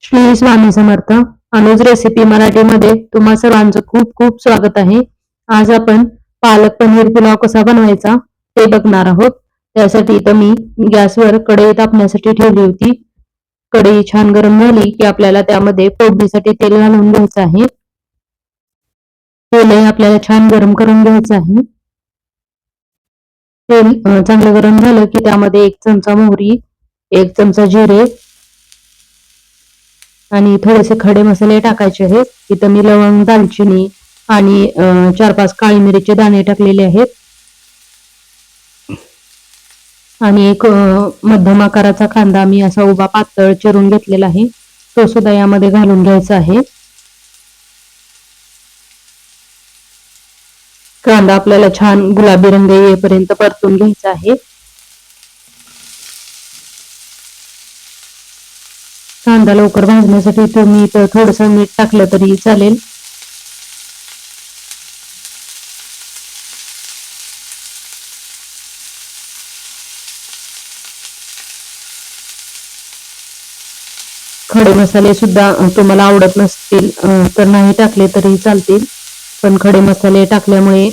Shri Swami Samarth. Anuj recipe मराठीमध्ये तुम्हा सर्वांचं खूप खूप स्वागत आहे. आज आपण पालक पनीर पुलाव कसा बनवायचा ते बघणार आहोत. त्यासाठी इथं मी गॅसवर कढई तापण्यासाठी ठेवली होती. कढई छान गरम झाली की आपल्याला त्यामध्ये फोडणीसाठी तेल घालून घ्यायचं आहे. तेल आपल्याला छान गरम करून घ्यायचं आहे. तेल चांगलं गरम झालं की त्यामध्ये 1 चमचा मोहरी, 1 चमचा जिरे आणि थोडेसे खडे मसाले टाकायचे आहेत. इथं मी लवंग, दालचिनी आणि 4-5 काळी मिरीचे दाणे टाकलेले आहेत. आणि एक मध्यम आकाराचा कांदा मी असा उभा पातळ चिरून घेतलेला आहे. तो सुद्धा यामध्ये घालून घ्यायचा आहे. कांदा आपल्याला छान गुलाबी रंग येईपर्यंत परतून घ्यायचा आहे. कांदा लवकर भाजण्यासाठी तुम्ही इथं थोडंसं मीठ टाकलं तरी चालेल. खडे मसाले सुद्धा तुम्हाला आवडत नसतील तर नाही टाकले तरी चालतील, पण खडे मसाले टाकल्यामुळे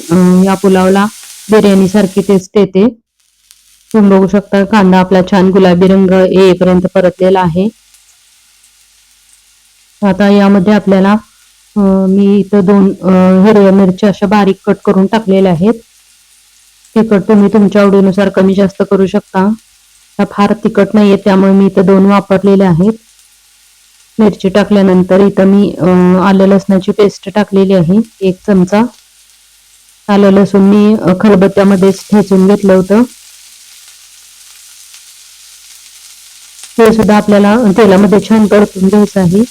या पुलावला बिर्याणी सारखी टेस्ट येते. तुम्ही बघू शकता कांदा आपला छान गुलाबी रंग येईपर्यंत परतलेला आहे. आता यामध्ये आपल्याला मी इथं 2 हिरव्या मिरच्या अशा बारीक कट करून टाकलेल्या आहेत. तिखट तुम्ही तुमच्या आवडीनुसार कमी जास्त करू शकता. फार तिखट नाहीये त्यामुळे मी इथं 2 वापरलेले आहेत. मिरची टाकल्यानंतर इथं मी आलं लसणाची पेस्ट टाकलेली आहे 1 चमचा. आलं लसूण मी खलबत्त्यामध्येच ठेचून घेतलं होतं. हे सुद्धा आपल्याला तेलामध्ये छान परतून घ्यायचं आहे.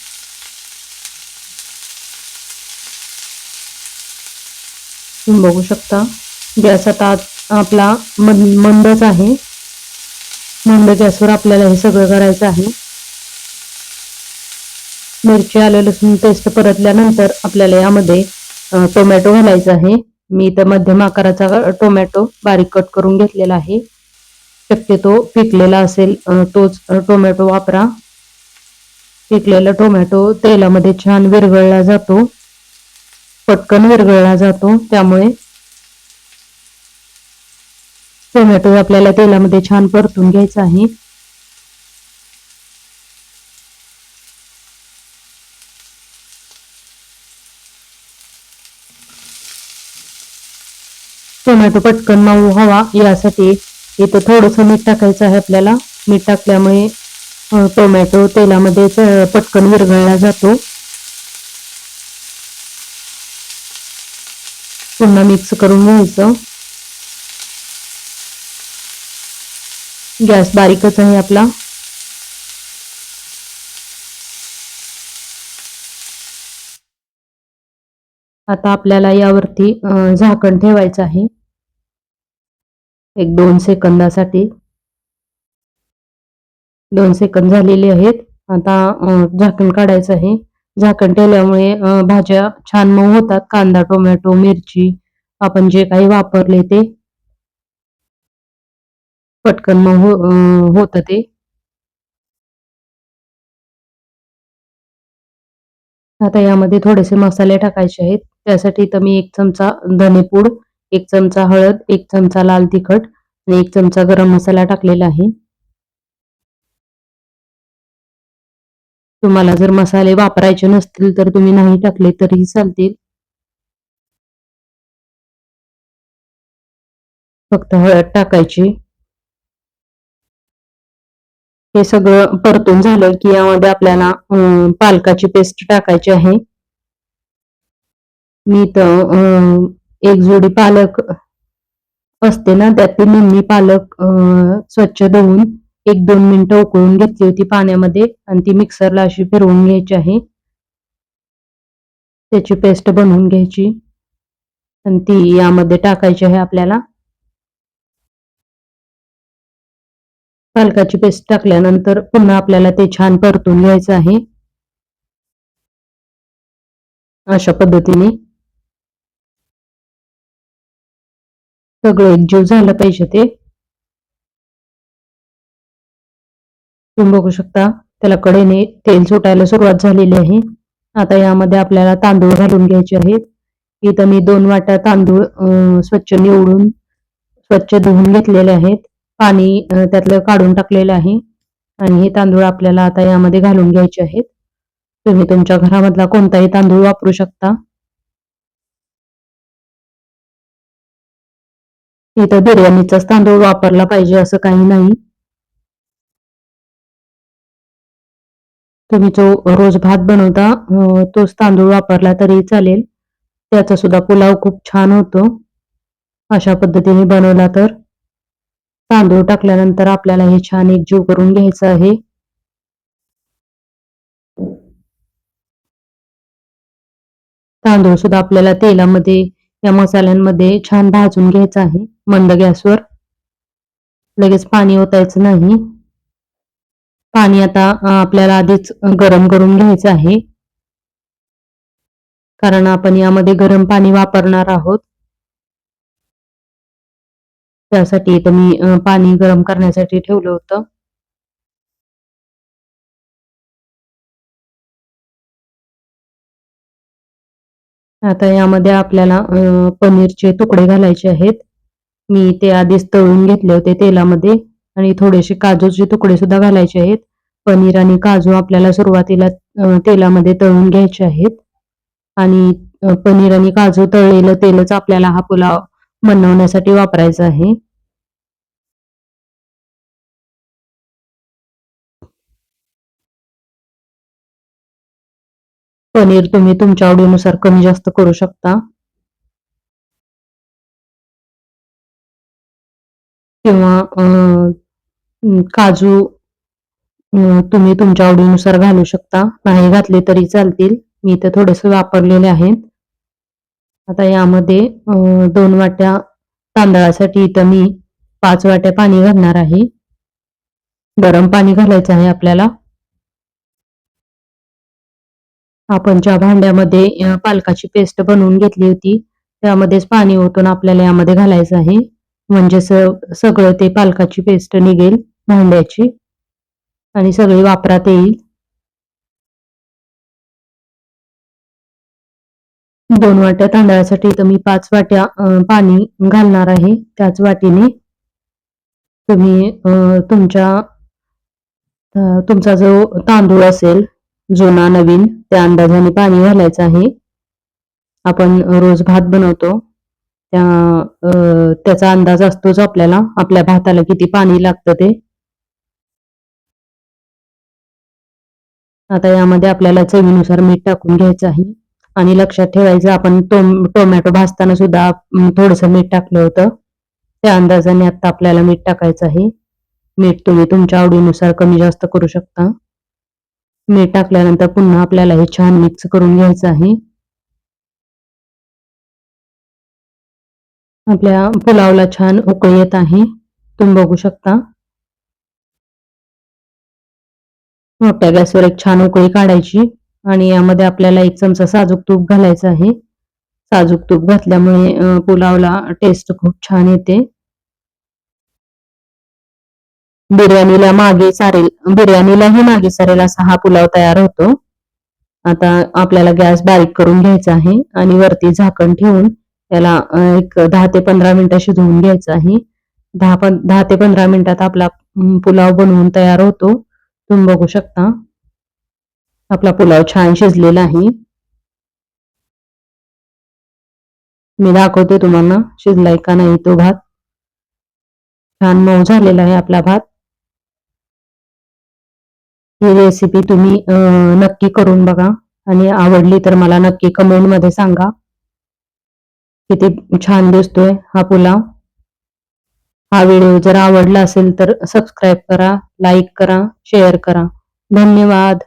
तुम्ही बघू शकता गॅस आता आपला मंदच आहे. मंद गॅसवर आपल्याला हे सगळं करायचं आहे. मिरची आलं लसूण पेस्ट परतल्यानंतर आपल्याला यामध्ये टोमॅटो घालायचा आहे. मी इथं मध्यम आकाराचा टोमॅटो बारीक कट करून घेतलेला आहे. शक्यतो पिकलेला असेल तोच टोमॅटो वापरा. पिकलेला टोमॅटो तेलामध्ये छान विरघळला जातो, पटकन विरघळला जातो. त्यामुळे टोमॅटो आपल्याला तेलामध्ये छान परतून घ्यायचा आहे. टोमॅटो पटकन मऊ व्हावा यासाठी इथं थोडंसं मीठ टाकायचं आहे आपल्याला. मीठ टाकल्यामुळे टोमॅटो तेलामध्ये पटकन विरघळला जातो. पुन्हा मिक्स करून घ्यायचं. गॅस बारीकच आहे आपला. आता आपल्याला यावरती झाकण ठेवायचं आहे 1-2 सेकंदासाठी. 2 सेकंद झालेले आहेत. आता झाकण काढायचं आहे. झाकण ठेवल्यामुळे भाज्या छान मऊ होतात. कांदा, टोमॅटो, मिरची आपण जे काही वापरले ते पटकन मऊ होतं ते. आता यामध्ये थोडेसे मसाले टाकायचे आहेत. त्यासाठी तर मी 1 चमचा धनेपूड, 1 चमचा हळद, 1 चमचा लाल तिखट आणि 1 चमचा गरम मसाला टाकलेला आहे. तुम्हाला जर मसाले वापरायचे नसतील तर तुम्ही नाही टाकले तरीही चालतील. फक्त हळद टाकायची. हे सगळं परतून झालं की यामध्ये आपल्याला पालकाची पेस्ट टाकायची आहे. मी तर एक जोडी पालक असते ना त्यातली निम्मी पालक स्वच्छ धुवून 1-2 मिनिटं उकळून घेतली होती पाण्यामध्ये आणि ती मिक्सरला अशी फिरवून घ्यायची आहे. त्याची पेस्ट बनवून घ्यायची आणि ती यामध्ये टाकायची आहे आपल्याला. पालकाची पेस्ट टाकल्यानंतर पुन्हा आपल्याला ते छान परतून घ्यायचं आहे. अशा पद्धतीने सगळं एकजीव झालं पाहिजे ते. तुम्ही बघू शकता त्याला कडेने तेल सुटायला सुरुवात झालेली आहे. आता यामध्ये आपल्याला तांदूळ घालून घ्यायचे आहेत. इथं मी 2 वाट्या तांदूळ स्वच्छ निवडून स्वच्छ धुवून घेतलेले आहेत. पाणी त्यातलं काढून टाकलेलं आहे आणि हे तांदूळ आपल्याला आता यामध्ये घालून घ्यायचे आहेत. तुम्ही तुमच्या घरामधला कोणताही तांदूळ वापरू शकता. इथं बिर्याणीचाच तांदूळ वापरला पाहिजे असं काही नाही. तुम्ही जो रोज भात बनवता तोच तांदूळ वापरला तरी चालेल. त्याचा सुद्धा पुलाव खूप छान होतो. अशा पद्धतीने बनवला तर. तांदूळ टाकल्यानंतर आपल्याला हे छान एकजीव करून घ्यायचं आहे. तांदूळ सुद्धा आपल्याला तेलामध्ये या मसाल्यांमध्ये छान भाजून घ्यायचा आहे मंद गॅसवर. लगेच पाणी ओतायचं नाही. पाणी आता आपल्याला आधीच गरम करून घ्यायचं आहे. कारण आपण यामध्ये गरम पाणी वापरणार आहोत. त्यासाठी इथं मी पाणी गरम करण्यासाठी ठेवलं होतं. आता यामध्ये आपल्याला पनीरचे तुकडे घालायचे आहेत. मी ते आधीच तळून घेतले होते तेलामध्ये आणि थोडेसे काजूचे तुकडे सुद्धा घालायचे आहेत. पनीर आणि काजू आपल्याला सुरुवातीला तेलामध्ये तळून घ्यायचे आहेत आणि पनीर आणि काजू तळलेलं तेलच आपल्याला हा पुलाव बनवण्यासाठी वापरायचा आहे. पनीर तुम्ही तुमच्या आवडीनुसार कमी जास्त करू शकता किंवा काजू तुम्ही तुमच्या आवडीनुसार घालू शकता. नाही घातले तरी चालतील. मी इथे थोडेसे वापरलेले आहेत. आता यामध्ये 2 वाट्या तांदळासाठी इथं मी 5 वाट्या पाणी घालणार आहे. गरम पाणी घालायचं आहे आपल्याला. आपण ज्या भांड्यामध्ये पालकाची पेस्ट बनवून घेतली होती त्यामध्येच पाणी ओतून आपल्याला यामध्ये घालायचं आहे. म्हणजे सगळं ते पालकाची पेस्ट निघेल भांड्याची आणि सगळी वापरात येईल. 2 वाट्या तांदळासाठी इथं मी 5 वाट्या पाणी घालणार आहे. त्याच वाटीने तुम्ही तुमचा जो तांदूळ असेल जुना नवीन त्या अंदाजाने पाणी घालायचं आहे. आपण रोज भात बनवतो त्याचा अंदाज असतोच आपल्याला आपल्या भाताला किती पाणी लागतं ते. आता यामध्ये आपल्याला चवीनुसार मीठ टाकून घ्यायचं आहे आणि लक्षात ठेवायचं आपण टोमॅटो भाजताना सुद्धा थोडंसं मीठ टाकलं होतं. त्या अंदाजाने आता आपल्याला मीठ टाकायचं आहे. मीठ तुम्ही तुमच्या आवडीनुसार कमी जास्त करू शकता. मीठ टाकल्यानंतर पुन्हा आपल्याला हे छान मिक्स करून घ्यायचं आहे. आपल्या पुलावला छान उकळी येत आहे. तुम्ही बघू शकता. मोठ्या गॅसवर एक छान उकळी काढायची आणि यामध्ये आपल्याला 1 चमचा साजूक तूप घालायचं आहे. साजूक तूप घातल्यामुळे पुलावला टेस्ट खूप छान येते. बिर्याणीलाही मागे सारेल असा हा पुलाव तयार होतो. आता आपल्याला गॅस बारीक करून घ्यायचा आहे आणि वरती झाकण ठेवून त्याला एक 10 ते 15 मिनिटं शिजवून घ्यायचं आहे. 10 ते 15 मिनिटात आपला पुलाव बनवून तयार होतो. तुम्ही बघू शकता. आपला पुलाव छान शिजलेला आहे. मी दाखवते तुम्हाला शिजलाय का नाही तो भात. छान मऊ झालेला आहे आपला भात. ही रेसिपी तुम्ही नक्की करून बघा आणि आवडली तर मला नक्की कमेंटमध्ये सांगा. किती छान दिसतोय हा पुलाव. हा व्हिडिओ जर आवडला असेल तर सबस्क्राईब करा, लाईक करा, शेअर करा. धन्यवाद.